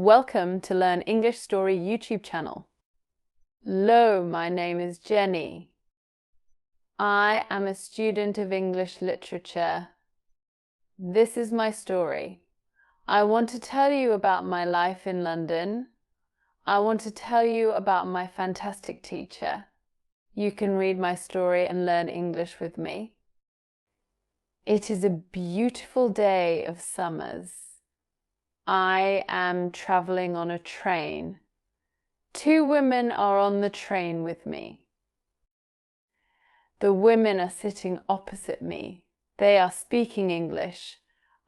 Welcome to Learn English Story YouTube channel. Hello, my name is Jenny. I am a student of English literature. This is my story. I want to tell you about my life in London. I want to tell you about my fantastic teacher. You can read my story and learn English with me. It is a beautiful day of summers. I am traveling on a train. Two women are on the train with me. The women are sitting opposite me. They are speaking English.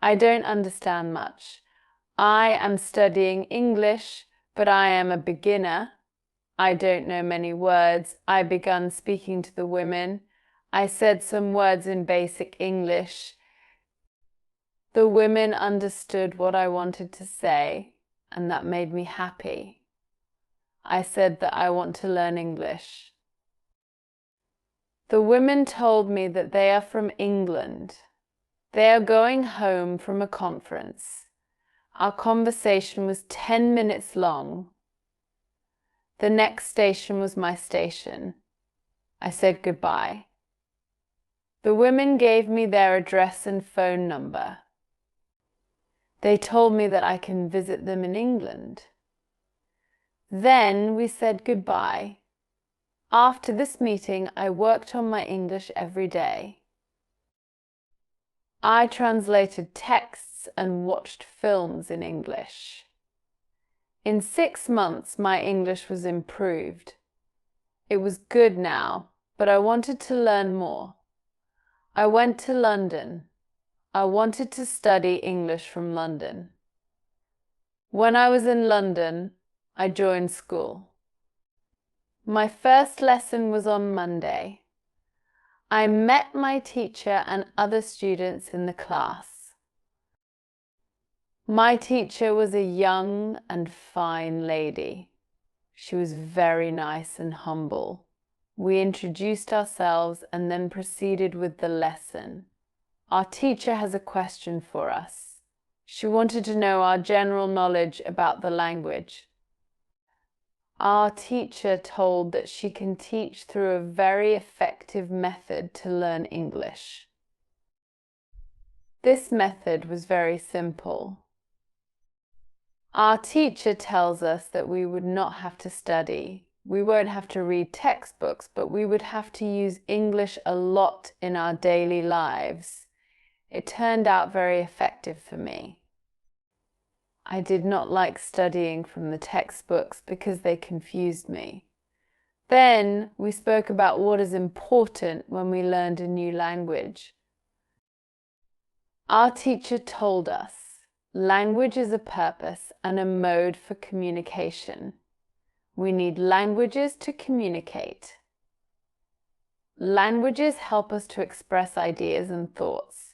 I don't understand much. I am studying English, but I am a beginner. I don't know many words. I began speaking to the women. I said some words in basic English. The women understood what I wanted to say, and that made me happy. I said that I want to learn English. The women told me that they are from England. They are going home from a conference. Our conversation was 10 minutes long. The next station was my station. I said goodbye. The women gave me their address and phone number. They told me that I can visit them in England. Then we said goodbye. After this meeting, I worked on my English every day. I translated texts and watched films in English. In 6 months, my English was improved. It was good now, but I wanted to learn more. I went to London. I wanted to study English from London. When I was in London, I joined school. My first lesson was on Monday. I met my teacher and other students in the class. My teacher was a young and fine lady. She was very nice and humble. We introduced ourselves and then proceeded with the lesson. Our teacher has a question for us. She wanted to know our general knowledge about the language. Our teacher told that she can teach through a very effective method to learn English. This method was very simple. Our teacher tells us that we would not have to study. We won't have to read textbooks, but we would have to use English a lot in our daily lives. It turned out very effective for me. I did not like studying from the textbooks because they confused me. Then we spoke about what is important when we learned a new language. Our teacher told us, language is a purpose and a mode for communication. We need languages to communicate. Languages help us to express ideas and thoughts.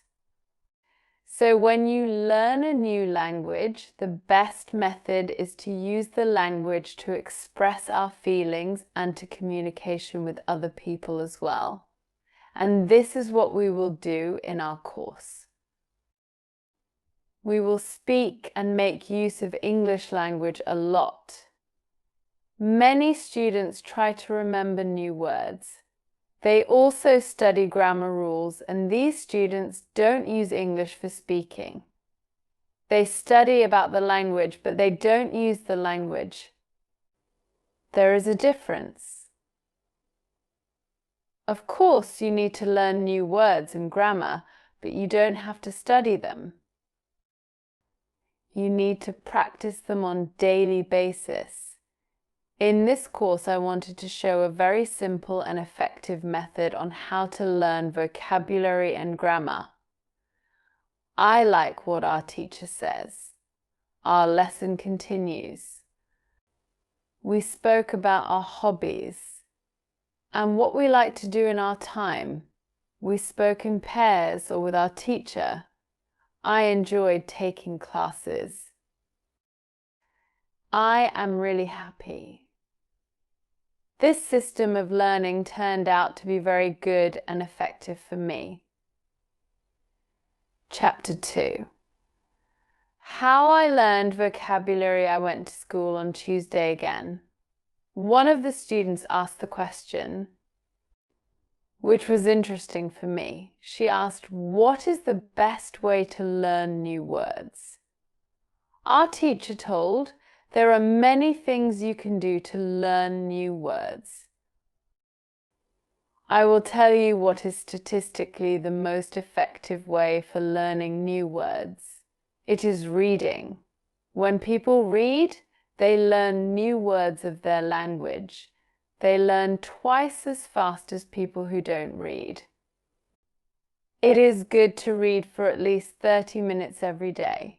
So when you learn a new language, the best method is to use the language to express our feelings and to communication with other people as well. And this is what we will do in our course. We will speak and make use of English language a lot. Many students try to remember new words. They also study grammar rules, and these students don't use English for speaking. They study about the language, but they don't use the language. There is a difference. Of course, you need to learn new words and grammar, but you don't have to study them. You need to practice them on a daily basis. In this course, I wanted to show a very simple and effective method on how to learn vocabulary and grammar. I like what our teacher says. Our lesson continues. We spoke about our hobbies and what we like to do in our time. We spoke in pairs or with our teacher. I enjoyed taking classes. I am really happy. This system of learning turned out to be very good and effective for me. Chapter 2. How I learned vocabulary. I went to school on Tuesday again. One of the students asked the question, which was interesting for me. She asked, what is the best way to learn new words? Our teacher told, there are many things you can do to learn new words. I will tell you what is statistically the most effective way for learning new words. It is reading. When people read, they learn new words of their language. They learn twice as fast as people who don't read. It is good to read for at least 30 minutes every day.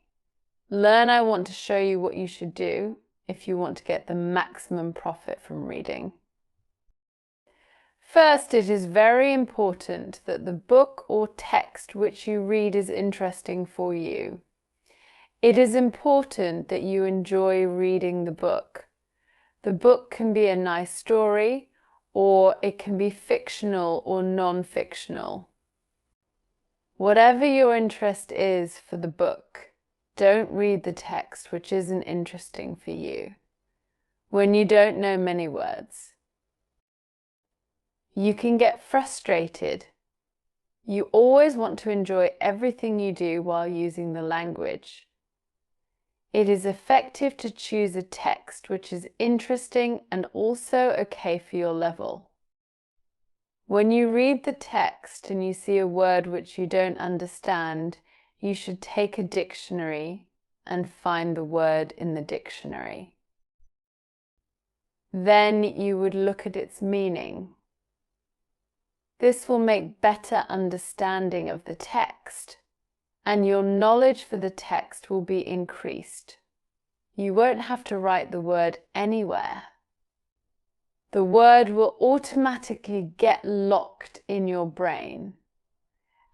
Learn. I want to show you what you should do if you want to get the maximum profit from reading. First, it is very important that the book or text which you read is interesting for you. It is important that you enjoy reading the book. The book can be a nice story, or it can be fictional or non-fictional. Whatever your interest is for the book, don't read the text which isn't interesting for you. When you don't know many words, you can get frustrated. You always want to enjoy everything you do while using the language. It is effective to choose a text which is interesting and also okay for your level. When you read the text and you see a word which you don't understand, you should take a dictionary and find the word in the dictionary. Then you would look at its meaning. This will make better understanding of the text, and your knowledge for the text will be increased. You won't have to write the word anywhere. The word will automatically get locked in your brain,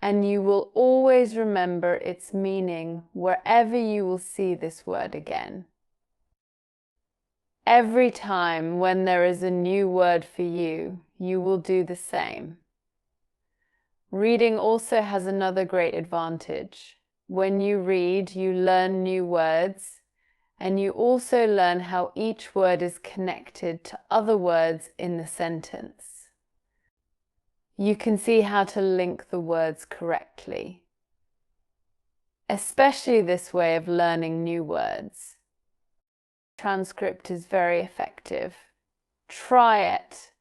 and you will always remember its meaning wherever you will see this word again. Every time when there is a new word for you, you will do the same. Reading also has another great advantage. When you read, you learn new words, and you also learn how each word is connected to other words in the sentence. You can see how to link the words correctly. Especially this way of learning new words. Transcript is very effective. Try it,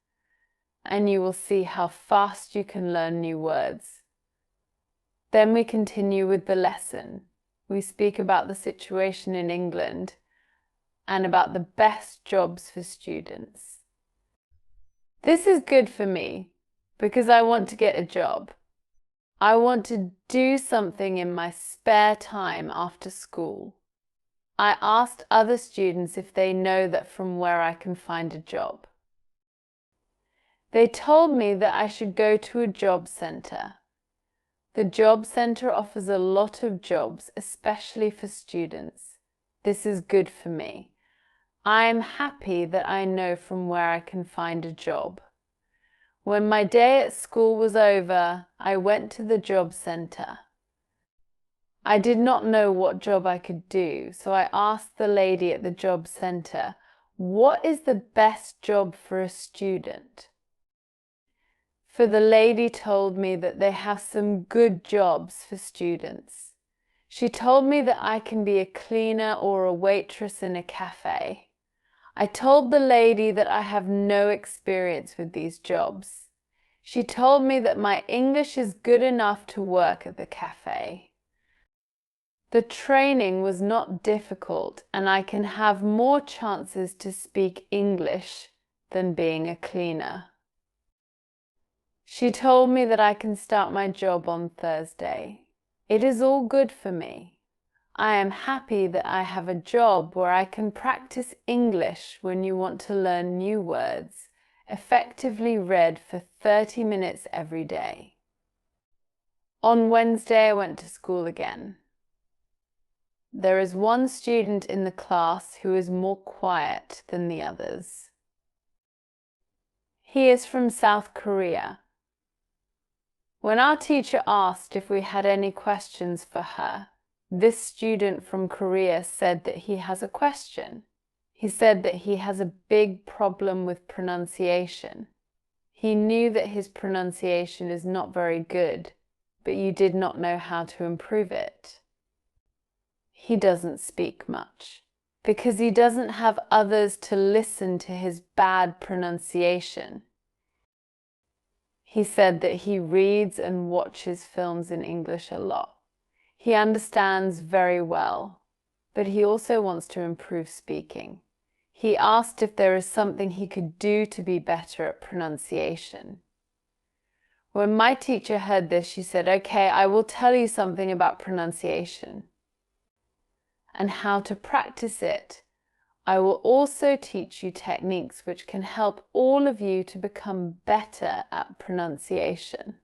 and you will see how fast you can learn new words. Then we continue with the lesson. We speak about the situation in England and about the best jobs for students. This is good for me because I want to get a job. I want to do something in my spare time after school. I asked other students if they know that from where I can find a job. They told me that I should go to a job centre. The job centre offers a lot of jobs, especially for students. This is good for me. I am happy that I know from where I can find a job. When my day at school was over, I went to the job centre. I did not know what job I could do, so I asked the lady at the job centre, what is the best job for a student? For the lady told me that they have some good jobs for students. She told me that I can be a cleaner or a waitress in a cafe. I told the lady that I have no experience with these jobs. She told me that my English is good enough to work at the cafe. The training was not difficult, and I can have more chances to speak English than being a cleaner. She told me that I can start my job on Thursday. It is all good for me. I am happy that I have a job where I can practice English when you want to learn new words, effectively read for 30 minutes every day. On Wednesday, I went to school again. There is one student in the class who is more quiet than the others. He is from South Korea. When our teacher asked if we had any questions for her, This student from Korea said that he has a question. He said that he has a big problem with pronunciation. He knew that his pronunciation is not very good, but you did not know how to improve it. He doesn't speak much because he doesn't have others to listen to his bad pronunciation. He said that he reads and watches films in English a lot. He understands very well, but he also wants to improve speaking. He asked if there is something he could do to be better at pronunciation. When my teacher heard this, she said, "Okay, I will tell you something about pronunciation and how to practice it. I will also teach you techniques which can help all of you to become better at pronunciation."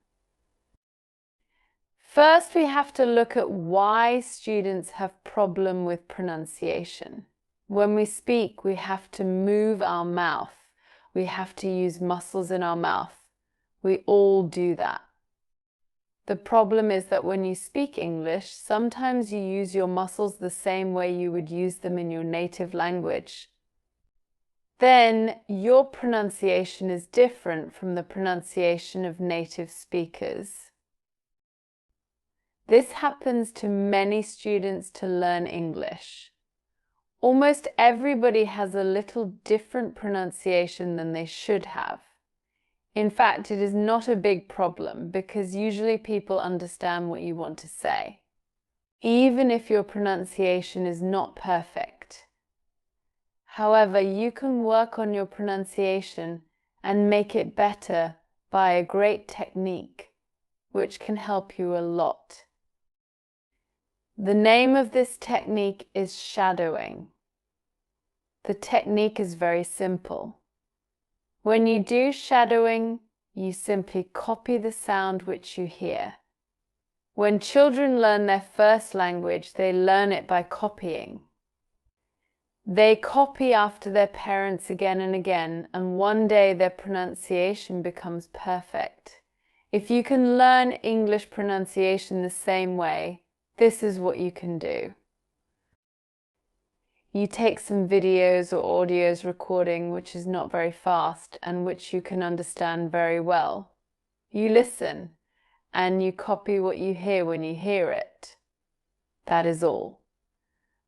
First, we have to look at why students have problem with pronunciation. When we speak, we have to move our mouth. We have to use muscles in our mouth. We all do that. The problem is that when you speak English, sometimes you use your muscles the same way you would use them in your native language. Then your pronunciation is different from the pronunciation of native speakers. This happens to many students to learn English. Almost everybody has a little different pronunciation than they should have. In fact, it is not a big problem because usually people understand what you want to say, even if your pronunciation is not perfect. However, you can work on your pronunciation and make it better by a great technique, which can help you a lot. The name of this technique is shadowing. The technique is very simple. When you do shadowing, you simply copy the sound which you hear. When children learn their first language, they learn it by copying. They copy after their parents again and again, and one day their pronunciation becomes perfect. If you can learn English pronunciation the same way, this is what you can do. You take some videos or audios recording which is not very fast and which you can understand very well. You listen and you copy what you hear when you hear it. That is all.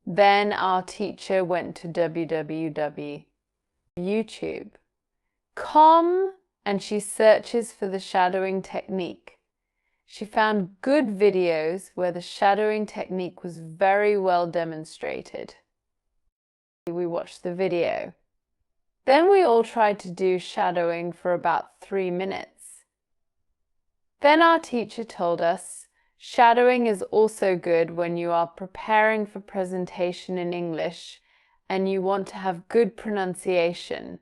Then our teacher went to www.youtube.com and she searches for the shadowing technique. She found good videos where the shadowing technique was very well demonstrated. We watched the video. Then we all tried to do shadowing for about 3 minutes. Then our teacher told us, shadowing is also good when you are preparing for presentation in English and you want to have good pronunciation.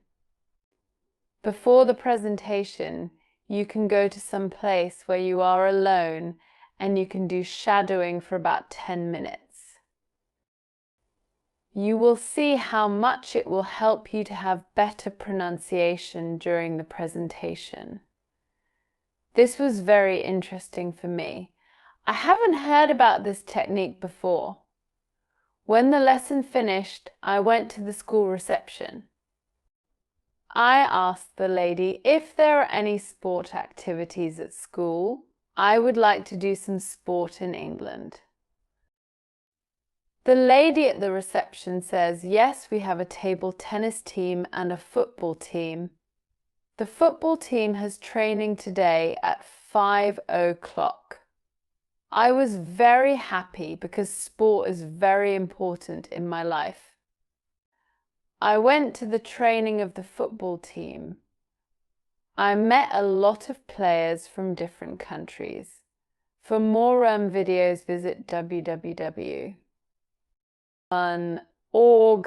Before the presentation, you can go to some place where you are alone and you can do shadowing for about 10 minutes. You will see how much it will help you to have better pronunciation during the presentation. This was very interesting for me. I haven't heard about this technique before. When the lesson finished, I went to the school reception. I asked the lady if there are any sport activities at school. I would like to do some sport in England. The lady at the reception says, yes, we have a table tennis team and a football team. The football team has training today at 5 o'clock. I was very happy because sport is very important in my life. I went to the training of the football team. I met a lot of players from different countries. For more videos, visit www.org.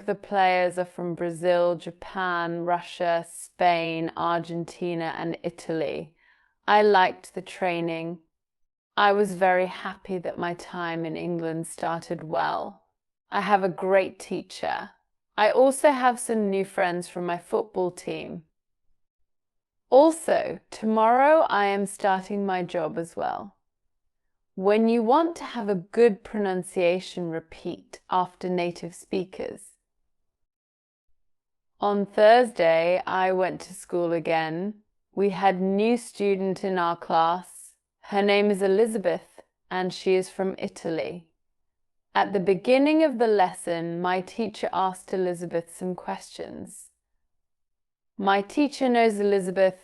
The players are from Brazil, Japan, Russia, Spain, Argentina, and Italy. I liked the training. I was very happy that my time in England started well. I have a great teacher. I also have some new friends from my football team. Also, tomorrow I am starting my job as well. When you want to have a good pronunciation, repeat after native speakers. On Thursday, I went to school again. We had a new student in our class. Her name is Elizabeth, and she is from Italy. At the beginning of the lesson, my teacher asked Elizabeth some questions. My teacher knows Elizabeth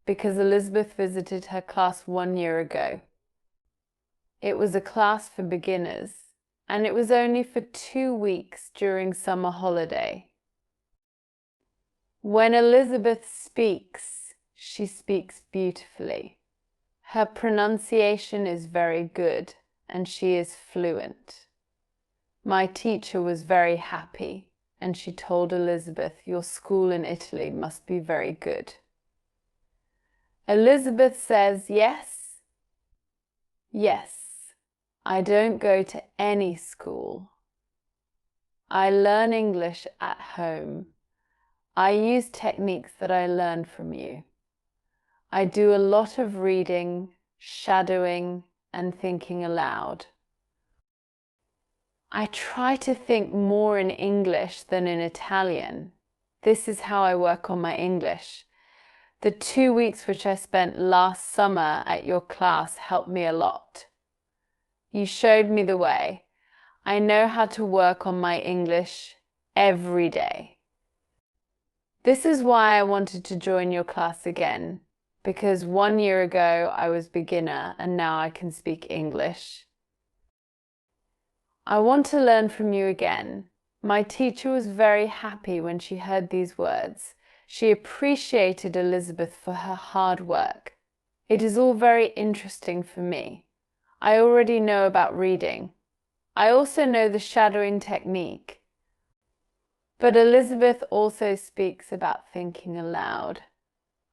because Elizabeth visited her class 1 year ago. It was a class for beginners, and it was only for 2 weeks during summer holiday. When Elizabeth speaks, she speaks beautifully. Her pronunciation is very good, and she is fluent. My teacher was very happy, and she told Elizabeth, "Your school in Italy must be very good." Elizabeth says, "Yes, yes. I don't go to any school. I learn English at home. I use techniques that I learned from you. I do a lot of reading, shadowing, and thinking aloud. I try to think more in English than in Italian. This is how I work on my English. The 2 weeks which I spent last summer at your class helped me a lot. You showed me the way. I know how to work on my English every day." This is why I wanted to join your class again, because 1 year ago I was beginner and now I can speak English. I want to learn from you again. My teacher was very happy when she heard these words. She appreciated Elizabeth for her hard work. It is all very interesting for me. I already know about reading. I also know the shadowing technique. But Elizabeth also speaks about thinking aloud.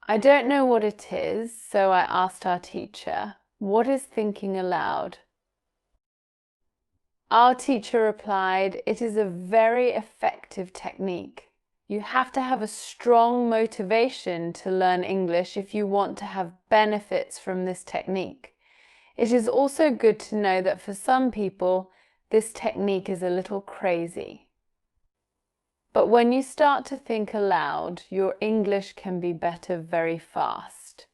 I don't know what it is, so I asked our teacher, "What is thinking aloud?" Our teacher replied, "It is a very effective technique. You have to have a strong motivation to learn English if you want to have benefits from this technique. It is also good to know that for some people, this technique is a little crazy. But when you start to think aloud, your English can be better very fast."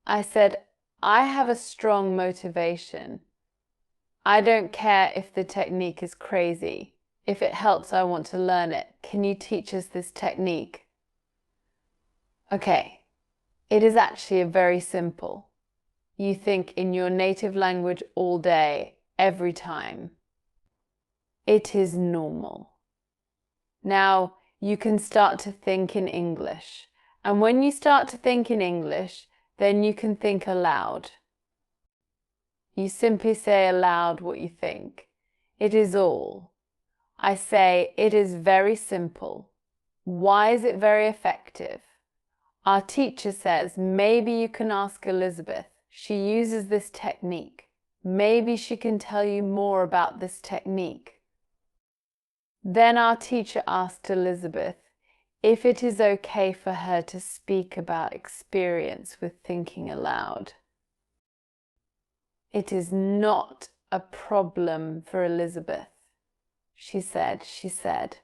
I said, "I have a strong motivation. I don't care if the technique is crazy. If it helps, I want to learn it. Can you teach us this technique?" Okay, it is actually very simple. You think in your native language all day, every time. It is normal. Now you can start to think in English. And when you start to think in English, then you can think aloud. You simply say aloud what you think. It is all. I say, it is very simple. Why is it very effective? Our teacher says, maybe you can ask Elizabeth. She uses this technique. Maybe she can tell you more about this technique. Then our teacher asked Elizabeth if it is okay for her to speak about experience with thinking aloud. It is not a problem for Elizabeth, she said.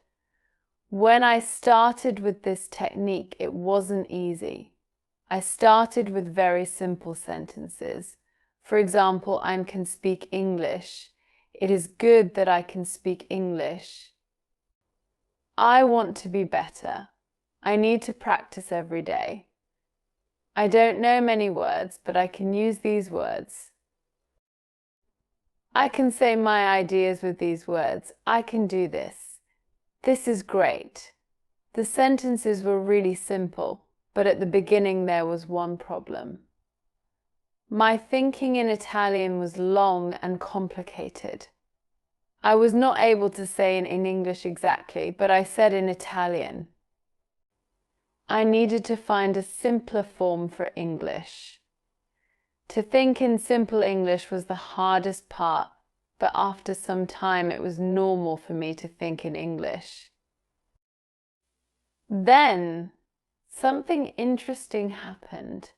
When I started with this technique, it wasn't easy. I started with very simple sentences. For example, I can speak English. It is good that I can speak English. I want to be better. I need to practice every day. I don't know many words, but I can use these words. I can say my ideas with these words. I can do this. This is great. The sentences were really simple, but at the beginning there was one problem. My thinking in Italian was long and complicated. I was not able to say in English exactly, but I said in Italian. I needed to find a simpler form for English. To think in simple English was the hardest part, but after some time it was normal for me to think in English. Then something interesting happened.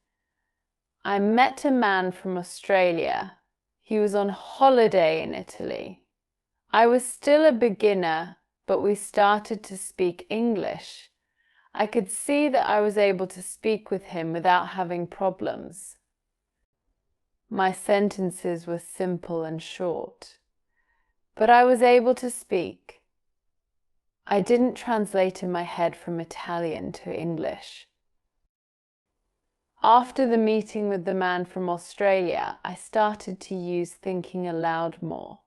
I met a man from Australia. He was on holiday in Italy. I was still a beginner, but we started to speak English. I could see that I was able to speak with him without having problems. My sentences were simple and short, but I was able to speak. I didn't translate in my head from Italian to English. After the meeting with the man from Australia, I started to use thinking aloud more.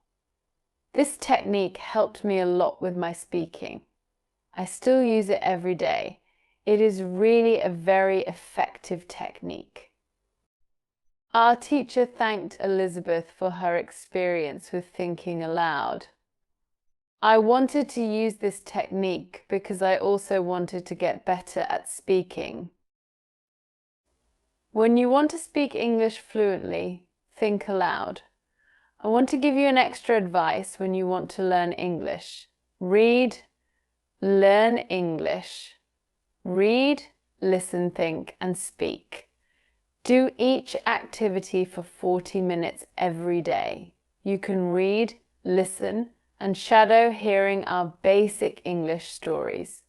This technique helped me a lot with my speaking. I still use it every day. It is really a very effective technique. Our teacher thanked Elizabeth for her experience with thinking aloud. I wanted to use this technique because I also wanted to get better at speaking. When you want to speak English fluently, think aloud. I want to give you an extra advice when you want to learn English. Read, learn English. Read, listen, think, and speak. Do each activity for 40 minutes every day. You can read, listen, and shadow hearing our basic English stories.